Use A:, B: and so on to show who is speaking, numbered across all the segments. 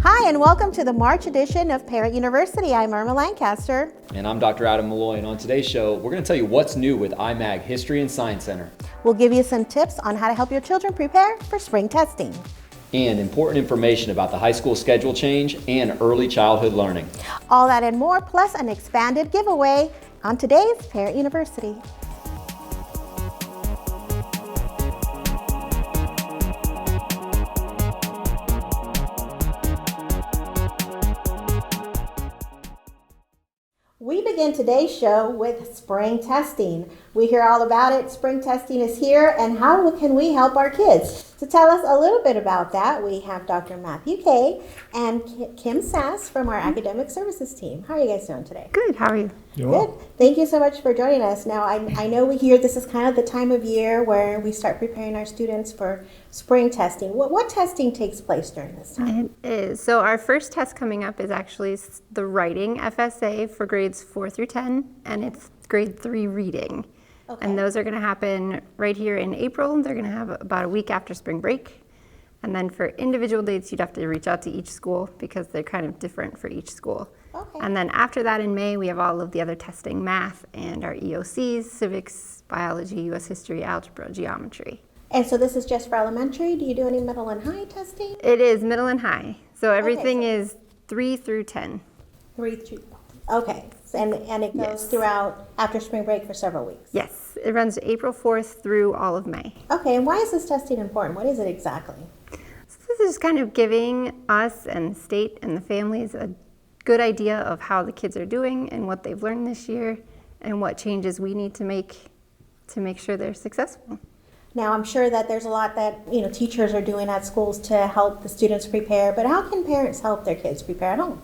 A: Hi, and welcome to the March edition of Parent University. I'm Irma Lancaster.
B: And I'm Dr. Adam Malloy, and on today's show, we're going to tell you what's new with IMAG History and Science Center.
A: We'll give you some tips on how to help your children prepare for spring testing.
B: And important information about the high school schedule change and early childhood learning.
A: All that and more, plus an expanded giveaway on today's Parent University. We begin today's show with spring testing. We hear all about it. Spring testing is here, and how can we help our kids? To tell us a little bit about that, we have Dr. Matthew Kay and Kim Sass from our Academic Services team. How are you guys doing today?
C: Good. How are you?
A: Good. Thank you so much for joining us. Now, I know we hear this is kind of the time of year where we start preparing our students for spring testing. What testing takes place during this time?
C: It is. So our first test coming up is actually the writing FSA for grades 4 through 10, and it's grade 3 reading.
A: Okay.
C: And those are going to happen right here in April. They're going to have about a week after spring break. And then for individual dates, you'd have to reach out to each school because they're kind of different for each school.
A: Okay.
C: And then after that in May, we have all of the other testing, math and our EOCs, civics, biology, U.S. history, algebra, geometry.
A: And so this is just for elementary? Do you do any middle and high testing?
C: It is middle and high. So everything is 3 through 10.
A: 3 through, okay. And it goes
C: Yes.
A: throughout after spring break for several weeks?
C: Yes, it runs April 4th through all of May.
A: Okay, and why is this testing important? What is it exactly?
C: So this is kind of giving us and the state and the families a good idea of how the kids are doing and what they've learned this year and what changes we need to make sure they're successful.
A: Now, I'm sure that there's a lot that teachers are doing at schools to help the students prepare, but how can parents help their kids prepare at home?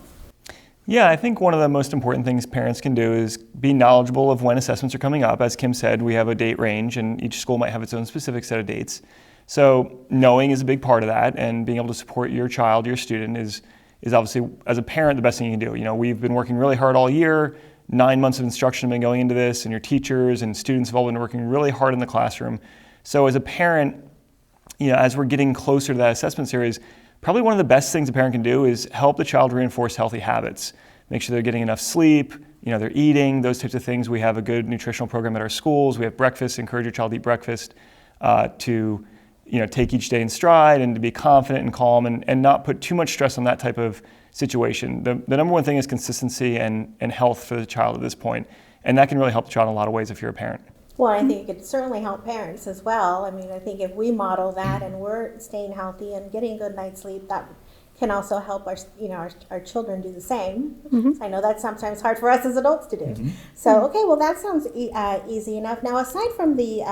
D: Yeah, I think one of the most important things parents can do is be knowledgeable of when assessments are coming up. As Kim said, we have a date range and each school might have its own specific set of dates. So knowing is a big part of that, and being able to support your child, your student is obviously, as a parent, the best thing you can do. We've been working really hard all year. 9 months of instruction have been going into this, and your teachers and students have all been working really hard in the classroom. So as a parent, as we're getting closer to that assessment series, probably one of the best things a parent can do is help the child reinforce healthy habits. Make sure they're getting enough sleep, they're eating, those types of things. We have a good nutritional program at our schools. We have breakfast, encourage your child to eat breakfast, to take each day in stride and to be confident and calm and not put too much stress on that type of situation. The number one thing is consistency and health for the child at this point. And that can really help the child in a lot of ways if you're a parent.
A: Well, I think it could certainly help parents as well. I mean, I think if we model that and we're staying healthy and getting a good night's sleep, that can also help our children do the same. Mm-hmm. So I know that's sometimes hard for us as adults to do. Mm-hmm. So, okay, well, that sounds easy enough. Now, aside from the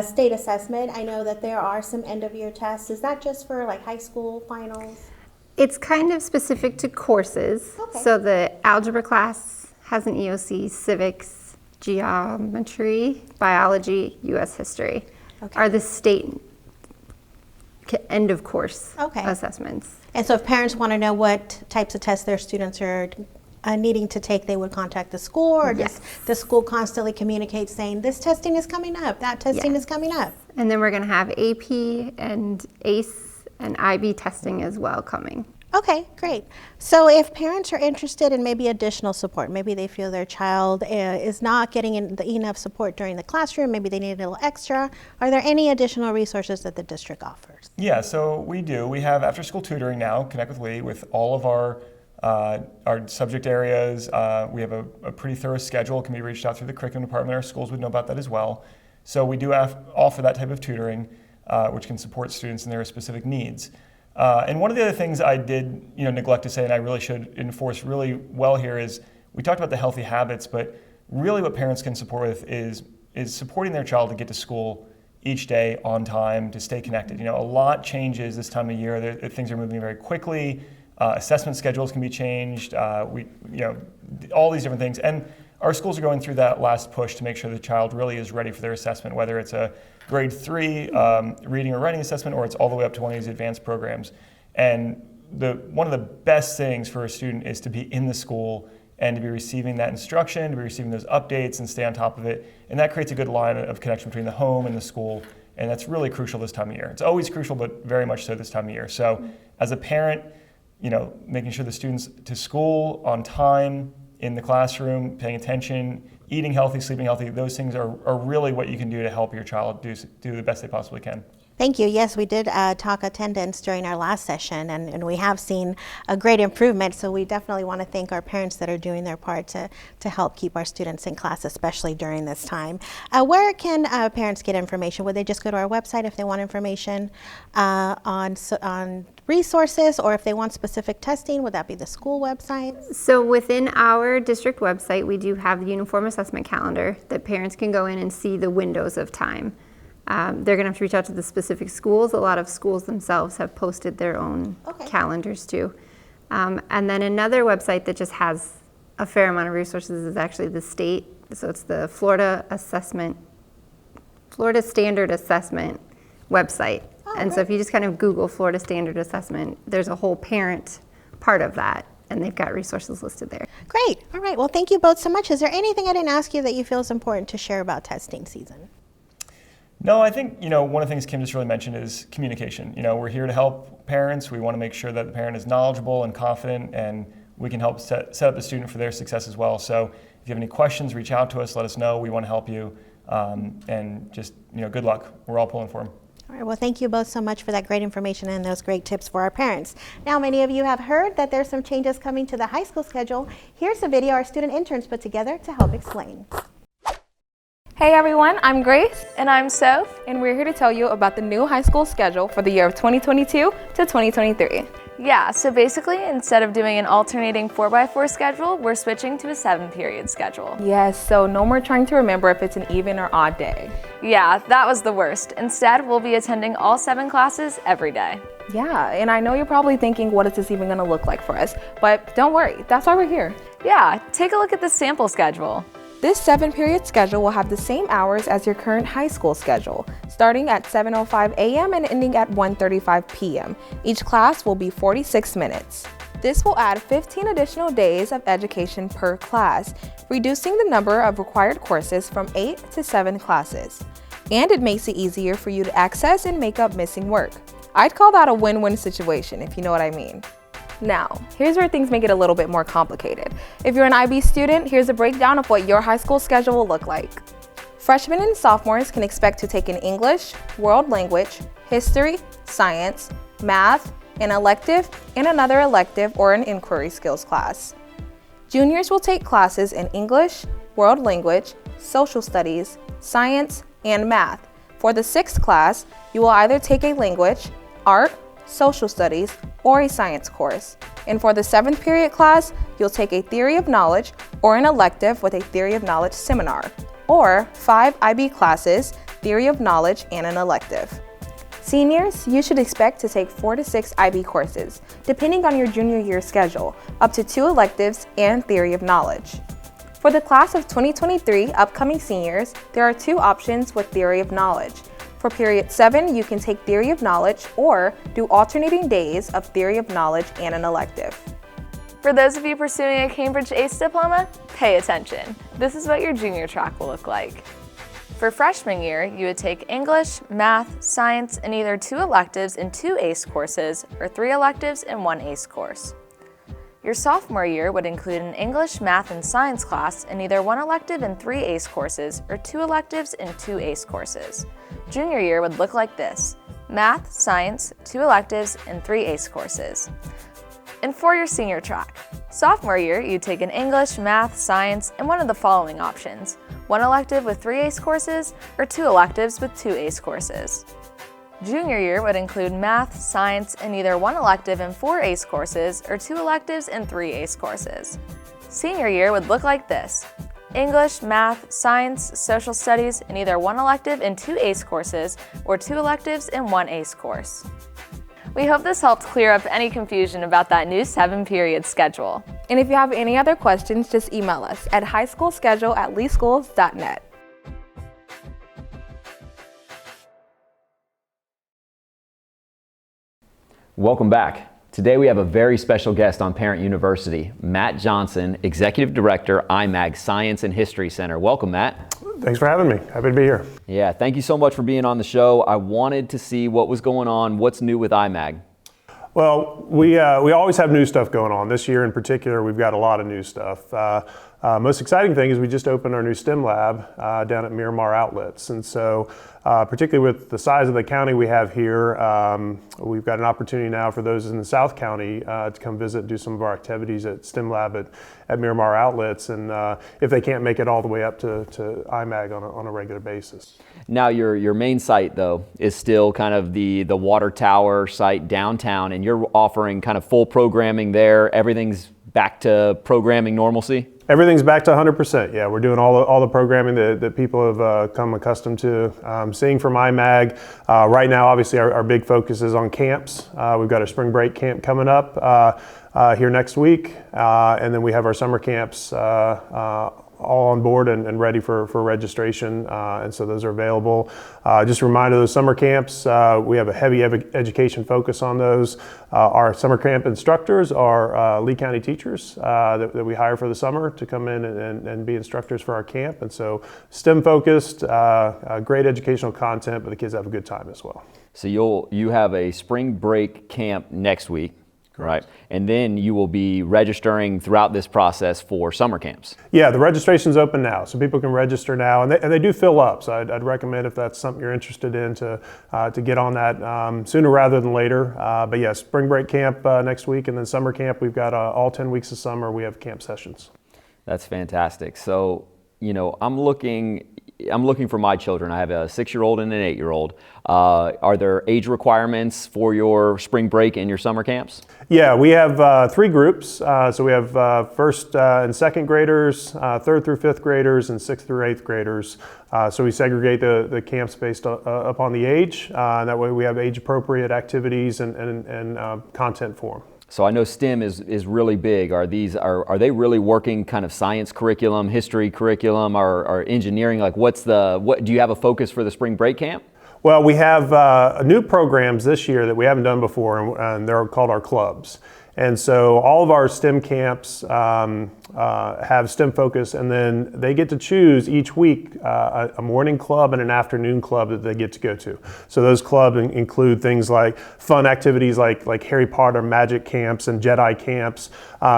A: state assessment, I know that there are some end-of-year tests. Is that just for like high school finals?
C: It's kind of specific to courses.
A: Okay.
C: So the algebra class has an EOC, civics, geometry, biology, U.S. history are the state end of course assessments.
A: And so if parents want to know what types of tests their students are needing to take, they would contact the school, or does the school constantly communicate saying this testing is coming up, that testing is coming up?
C: And then we're going to have AP and ACE and IB testing as well coming.
A: Okay, great. So if parents are interested in maybe additional support, maybe they feel their child is not getting enough support during the classroom, maybe they need a little extra, are there any additional resources that the district offers?
D: Yeah, so we do. We have after-school tutoring now, Connect with Lee, with all of our subject areas. We have a pretty thorough schedule. It can be reached out through the curriculum department. Our schools would know about that as well. So we do offer that type of tutoring, which can support students in their specific needs. And one of the other things I did neglect to say, and I really should enforce really well here, is we talked about the healthy habits, but really what parents can support with is supporting their child to get to school each day on time, to stay connected. A lot changes this time of year. Things are moving very quickly. Assessment schedules can be changed. All these different things. And our schools are going through that last push to make sure the child really is ready for their assessment, whether it's a grade 3 reading or writing assessment, or it's all the way up to one of these advanced programs. And one of the best things for a student is to be in the school and to be receiving that instruction, to be receiving those updates and stay on top of it. And that creates a good line of connection between the home and the school. And that's really crucial this time of year. It's always crucial, but very much so this time of year. So as a parent, making sure the students to school on time, in the classroom, paying attention, eating healthy, sleeping healthy, those things are really what you can do to help your child do the best they possibly can.
A: Thank you. Yes, we did talk attendance during our last session, and we have seen a great improvement. So we definitely want to thank our parents that are doing their part to help keep our students in class, especially during this time. Where can parents get information? Would they just go to our website if they want information on resources, or if they want specific testing, would that be the school website?
C: So within our district website, we do have the uniform assessment calendar that parents can go in and see the windows of time. They're going to have to reach out to the specific schools. A lot of schools themselves have posted their own calendars too. And then another website that just has a fair amount of resources is actually the state. So it's the Florida Standard Assessment website. And so if you just kind of Google Florida Standard Assessment, there's a whole parent part of that, and they've got resources listed there.
A: Great. All right. Well, thank you both so much. Is there anything I didn't ask you that you feel is important to share about testing season?
D: No, I think, one of the things Kim just really mentioned is communication. We're here to help parents. We want to make sure that the parent is knowledgeable and confident, and we can help set up the student for their success as well. So if you have any questions, reach out to us, let us know. We want to help you, and just, good luck. We're all pulling for them.
A: All right, well, thank you both so much for that great information and those great tips for our parents. Now, many of you have heard that there's some changes coming to the high school schedule. Here's a video our student interns put together to help explain.
E: Hey everyone, I'm Grace. And I'm Soph. And we're here to tell you about the new high school schedule for the year of 2022 to 2023.
F: Yeah, so basically instead of doing an alternating 4x4 schedule, we're switching to a 7-period schedule.
E: Yes, so no more trying to remember if it's an even or odd day.
F: Yeah, that was the worst. Instead, we'll be attending all 7 classes every day.
E: Yeah, and I know you're probably thinking, what is this even gonna look like for us? But don't worry, that's why we're here.
F: Yeah, take a look at the sample schedule.
E: This 7-period schedule will have the same hours as your current high school schedule, starting at 7:05 a.m. and ending at 1:35 p.m. Each class will be 46 minutes. This will add 15 additional days of education per class, reducing the number of required courses from 8 to 7 classes. And it makes it easier for you to access and make up missing work. I'd call that a win-win situation, if you know what I mean. Now, here's where things make it a little bit more complicated. If you're an IB student, here's a breakdown of what your high school schedule will look like. Freshmen and sophomores can expect to take an English, world language, history, science, math, an elective, and another elective or an inquiry skills class. Juniors will take classes in English, world language, social studies, science, and math. For the 6th class, you will either take a language, art, social studies, or a science course. And for the 7th period class, you'll take a theory of knowledge or an elective with a theory of knowledge seminar, or 5 IB classes, theory of knowledge, and an elective. Seniors, you should expect to take 4 to 6 IB courses, depending on your junior year schedule, up to 2 electives and theory of knowledge. For the class of 2023 upcoming seniors, there are 2 options with theory of knowledge. For period 7, you can take theory of knowledge or do alternating days of theory of knowledge and an elective.
F: For those of you pursuing a Cambridge ACE diploma, pay attention. This is what your junior track will look like. For freshman year, you would take English, math, science, and either 2 electives and 2 ACE courses, or 3 electives and 1 ACE course. Your sophomore year would include an English, math, and science class and either 1 elective and 3 ACE courses, or 2 electives and 2 ACE courses. Junior year would look like this: math, science, 2 electives, and 3 ACE courses. And for your senior track, sophomore year, you'd take an English, math, science, and one of the following options: 1 elective with 3 ACE courses, or 2 electives with 2 ACE courses. Junior year would include math, science, and either 1 elective and 4 ACE courses, or 2 electives and 3 ACE courses. Senior year would look like this: English, math, science, social studies, and either 1 elective and 2 ACE courses, or 2 electives and 1 ACE course. We hope this helped clear up any confusion about that new 7-period schedule.
E: And if you have any other questions, just email us at highschoolschedule@leeschools.net.
B: Welcome back. Today we have a very special guest on Parent University, Matt Johnson, Executive Director, IMAG Science and History Center. Welcome, Matt.
G: Thanks for having me. Happy to be here.
B: Yeah, thank you so much for being on the show. I wanted to see what was going on, what's new with IMAG.
G: Well, we always have new stuff going on. This year in particular, we've got a lot of new stuff. Most exciting thing is we just opened our new STEM lab down at Miramar Outlets. And so particularly with the size of the county we have here, we've got an opportunity now for those in the South County to come visit and do some of our activities at STEM lab at Miramar Outlets. And if they can't make it all the way up to IMAG on a regular basis.
B: Now your main site though is still kind of the water tower site downtown, and you're offering kind of full programming there. Everything's back to programming normalcy?
G: Everything's back to 100%. Yeah, we're doing all the programming that people have come accustomed to seeing from IMAG. Right now, obviously, our big focus is on camps. We've got our spring break camp coming up here next week, and then we have our summer camps all on board and ready for registration, and so those are available. Just a reminder, those summer camps, we have a heavy education focus on those. Our summer camp instructors are Lee County teachers that we hire for the summer to come in and be instructors for our camp, and so STEM focused, great educational content, but the kids have a good time as well.
B: So you have a spring break camp next week. Right, and then you will be registering throughout this process for summer camps.
G: Yeah, the registration's open now, so people can register now, and they do fill up. So I'd recommend, if that's something you're interested in, to get on that sooner rather than later. But yeah, spring break camp next week, and then summer camp. We've got all 10 weeks of summer. We have camp sessions.
B: That's fantastic. So I'm looking for my children. I have a 6-year-old and an 8-year-old. Are there age requirements for your spring break and your summer camps?
G: Yeah, we have 3 groups. So we have first and second graders, 3rd through 5th graders, and 6th through 8th graders. So we segregate the camps based upon the age. And that way we have age-appropriate activities and content for them.
B: So I know STEM is really big. Are they really working kind of science curriculum, history curriculum, or engineering? Like what do you have a focus for the spring break camp?
G: Well, we have new programs this year that we haven't done before, and they're called our clubs. And so all of our STEM camps have STEM focus, and then they get to choose each week a morning club and an afternoon club that they get to go to. So those clubs include things like fun activities like Harry Potter magic camps and Jedi camps,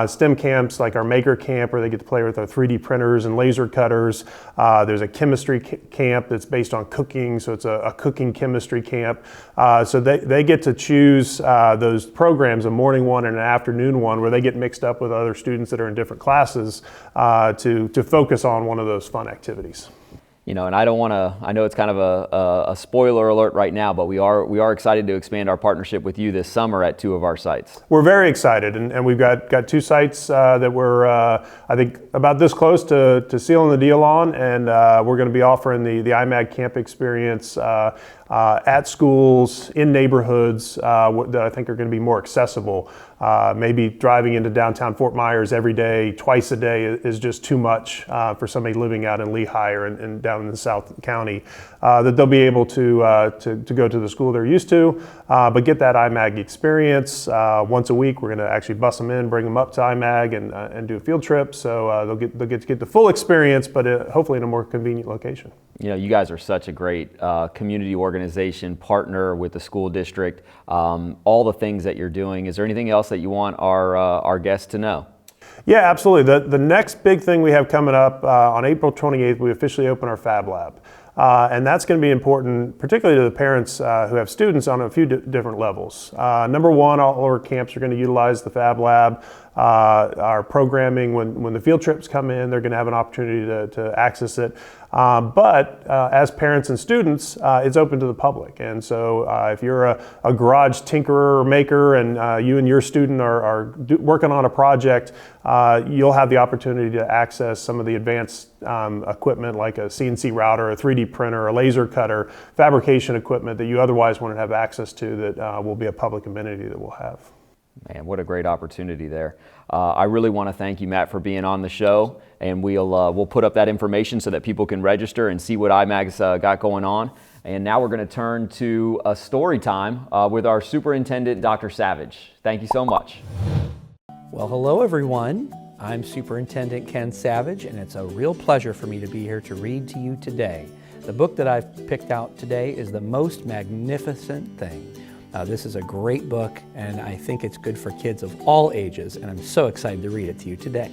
G: STEM camps like our maker camp where they get to play with our 3D printers and laser cutters. There's a chemistry camp that's based on cooking, so it's a cooking chemistry camp. So they get to choose those programs, a morning one and an afternoon one, where they get mixed up with other students that are in different classes to focus on one of those fun activities.
B: And I don't want to, I know it's kind of a spoiler alert right now, but we are excited to expand our partnership with you this summer at 2 of our sites.
G: We're very excited, and we've got 2 sites that we're, I think, about this close to sealing the deal on, and we're going to be offering the IMAG camp experience at schools, in neighborhoods that I think are going to be more accessible. Maybe driving into downtown Fort Myers every day, twice a day is just too much for somebody living out in Lehigh or and down in the South County. That they'll be able to go to the school they're used to, but get that IMAG experience. Once a week, we're going to actually bus them in, bring them up to IMAG, and do a field trip. So they'll get to get the full experience, but hopefully in a more convenient location.
B: You guys are such a great community organization, partner with the school district, all the things that you're doing. Is there anything else that you want our guests to know?
G: Yeah, absolutely. The next big thing we have coming up on April 28th, we officially open our Fab Lab. And that's going to be important, particularly to the parents who have students on a few different levels. Number one, all our camps are going to utilize the Fab Lab. Our programming, when the field trips come in, they're going to have an opportunity to access it. But as parents and students, it's open to the public. And so if you're a garage tinkerer or maker and you and your student are working on a project, you'll have the opportunity to access some of the advanced equipment like a CNC router, a 3D printer, a laser cutter, fabrication equipment that you otherwise wouldn't have access to that will be a public amenity that we'll have.
B: Man, what a great opportunity there. I really want to thank you, Matt, for being on the show, and we'll put up that information so that people can register and see what IMAG's got going on. And now we're going to turn to a story time with our Superintendent, Dr. Savage. Thank you so much.
H: Well, hello everyone. I'm Superintendent Ken Savage, and it's a real pleasure for me to be here to read to you today. The book that I've picked out today is The Most Magnificent Thing. This is a great book, and I think it's good for kids of all ages, and I'm so excited to read it to you today.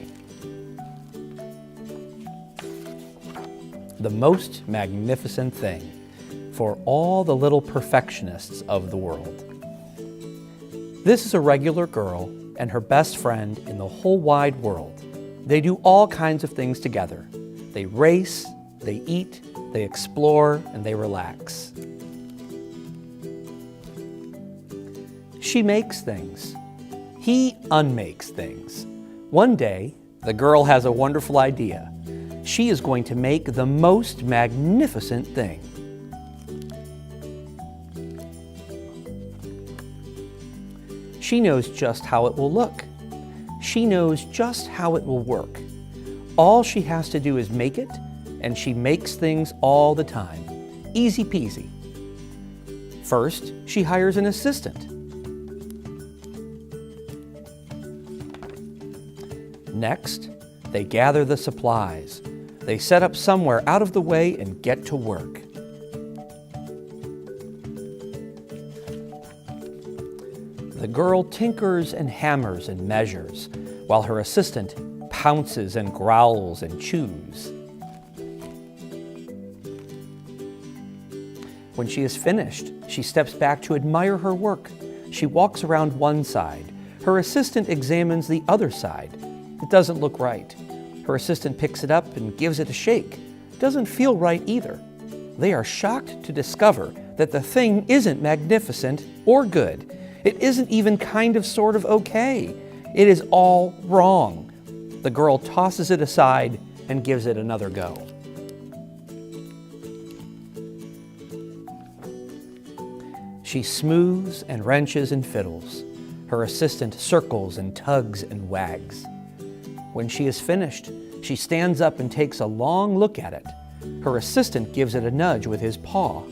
H: The Most Magnificent Thing, for all the little perfectionists of the world. This is a regular girl and her best friend in the whole wide world. They do all kinds of things together. They race, they eat, they explore, and they relax. She makes things. He unmakes things. One day, the girl has a wonderful idea. She is going to make the most magnificent thing. She knows just how it will look. She knows just how it will work. All she has to do is make it, and she makes things all the time. Easy peasy. First, she hires an assistant. Next, they gather the supplies. They set up somewhere out of the way and get to work. The girl tinkers and hammers and measures, while her assistant pounces and growls and chews. When she is finished, she steps back to admire her work. She walks around one side. Her assistant examines the other side. It doesn't look right. Her assistant picks it up and gives it a shake. Doesn't feel right either. They are shocked to discover that the thing isn't magnificent or good. It isn't even kind of sort of okay. It is all wrong. The girl tosses it aside and gives it another go. She smooths and wrenches and fiddles. Her assistant circles and tugs and wags. When she is finished, she stands up and takes a long look at it. Her assistant gives it a nudge with his paw.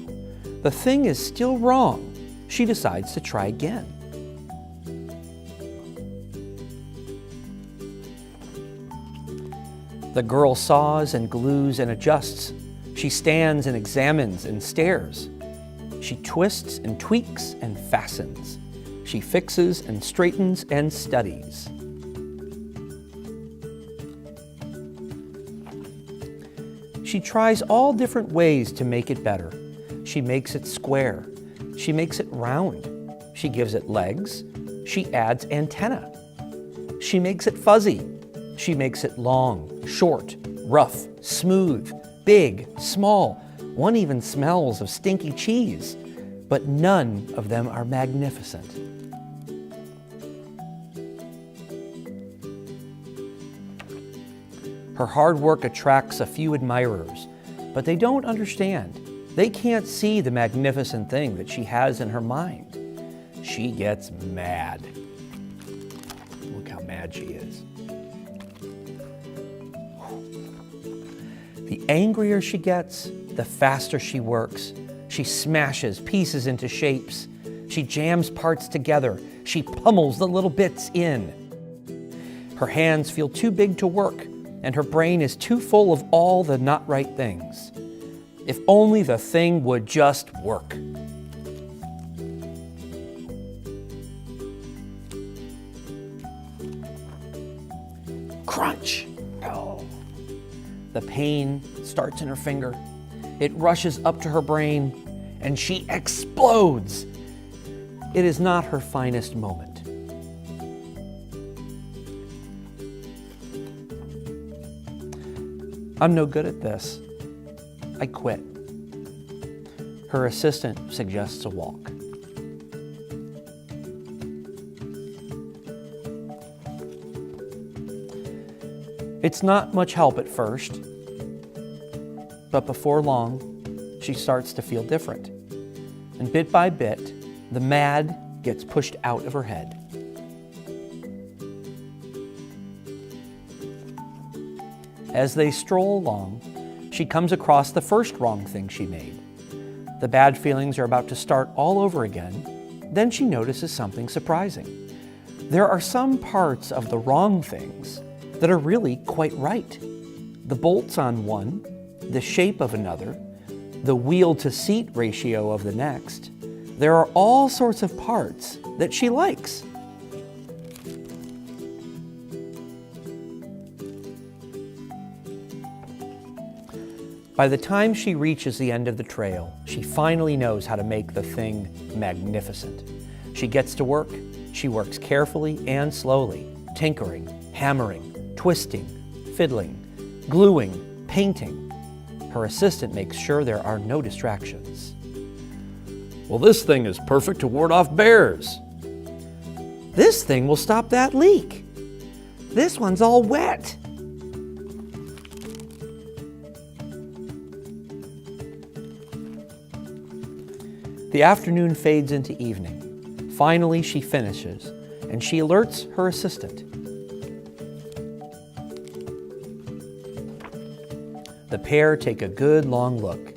H: The thing is still wrong. She decides to try again. The girl saws and glues and adjusts. She stands and examines and stares. She twists and tweaks and fastens. She fixes and straightens and studies. She tries all different ways to make it better. She makes it square. She makes it round. She gives it legs. She adds antenna. She makes it fuzzy. She makes it long, short, rough, smooth, big, small. One even smells of stinky cheese, but none of them are magnificent. Her hard work attracts a few admirers, but they don't understand. They can't see the magnificent thing that she has in her mind. She gets mad. Look how mad she is. The angrier she gets, the faster she works. She smashes pieces into shapes. She jams parts together. She pummels the little bits in. Her hands feel too big to work, and her brain is too full of all the not right things. If only the thing would just work. Crunch! Oh. The pain starts in her finger. It rushes up to her brain, and she explodes. It is not her finest moment. I'm no good at this. I quit. Her assistant suggests a walk. It's not much help at first, but before long, she starts to feel different. And bit by bit, the mad gets pushed out of her head. As they stroll along, she comes across the first wrong thing she made. The bad feelings are about to start all over again. Then she notices something surprising. There are some parts of the wrong things that are really quite right. The bolts on one, the shape of another, the wheel-to-seat ratio of the next, there are all sorts of parts that she likes. By the time she reaches the end of the trail, she finally knows how to make the thing magnificent. She gets to work. She works carefully and slowly, tinkering, hammering, twisting, fiddling, gluing, painting. Her assistant makes sure there are no distractions. Well, this thing is perfect to ward off bears. This thing will stop that leak. This one's all wet. The afternoon fades into evening. Finally, she finishes, and she alerts her assistant. The pair take a good long look.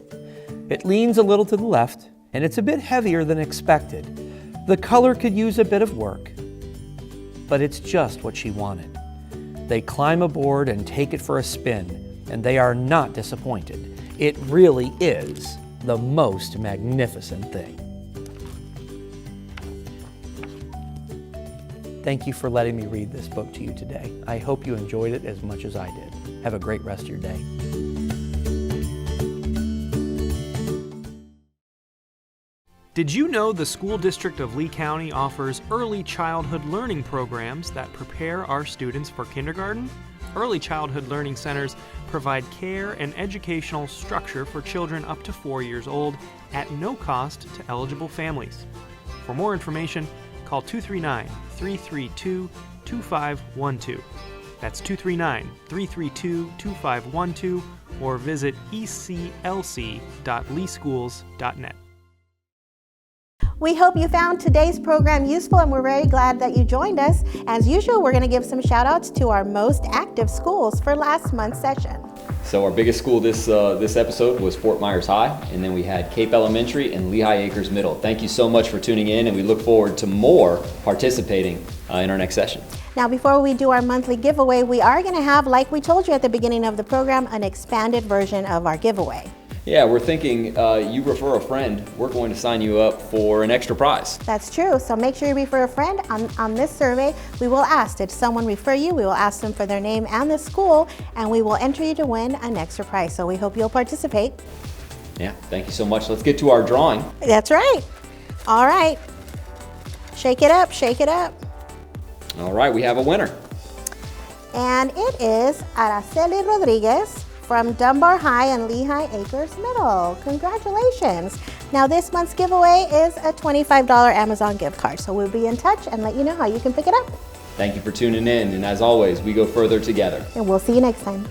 H: It leans a little to the left, and it's a bit heavier than expected. The color could use a bit of work, but it's just what she wanted. They climb aboard and take it for a spin, and they are not disappointed. It really is the most magnificent thing. Thank you for letting me read this book to you today. I hope you enjoyed it as much as I did. Have a great rest of your day.
I: Did you know the School District of Lee County offers early childhood learning programs that prepare our students for kindergarten? Early childhood learning centers provide care and educational structure for children up to 4 years old at no cost to eligible families. For more information, call 239-332-2512. That's 239-332-2512 or visit eclc.leeschools.net.
A: We hope you found today's program useful, and we're very glad that you joined us. As usual, we're going to give some shout outs to our most active schools for last month's session.
B: So our biggest school this episode was Fort Myers High, and then we had Cape Elementary and Lehigh Acres Middle. Thank you so much for tuning in, and we look forward to more participating in our next session.
A: Now, before we do our monthly giveaway, we are going to have, like we told you at the beginning of the program, an expanded version of our giveaway.
B: Yeah, we're thinking you refer a friend, we're going to sign you up for an extra prize.
A: That's true. So make sure you refer a friend. On this survey, we will ask, did someone refer you? We will ask them for their name and the school, and we will enter you to win an extra prize. So we hope you'll participate.
B: Yeah, thank you so much. Let's get to our drawing.
A: That's right. All right. Shake it up, shake it up.
B: All right, we have a winner.
A: And it is Araceli Rodriguez from Dunbar High and Lehigh Acres Middle. Congratulations. Now this month's giveaway is a $25 Amazon gift card. So we'll be in touch and let you know how you can pick it up.
B: Thank you for tuning in, and as always, we go further together.
A: And we'll see you next time.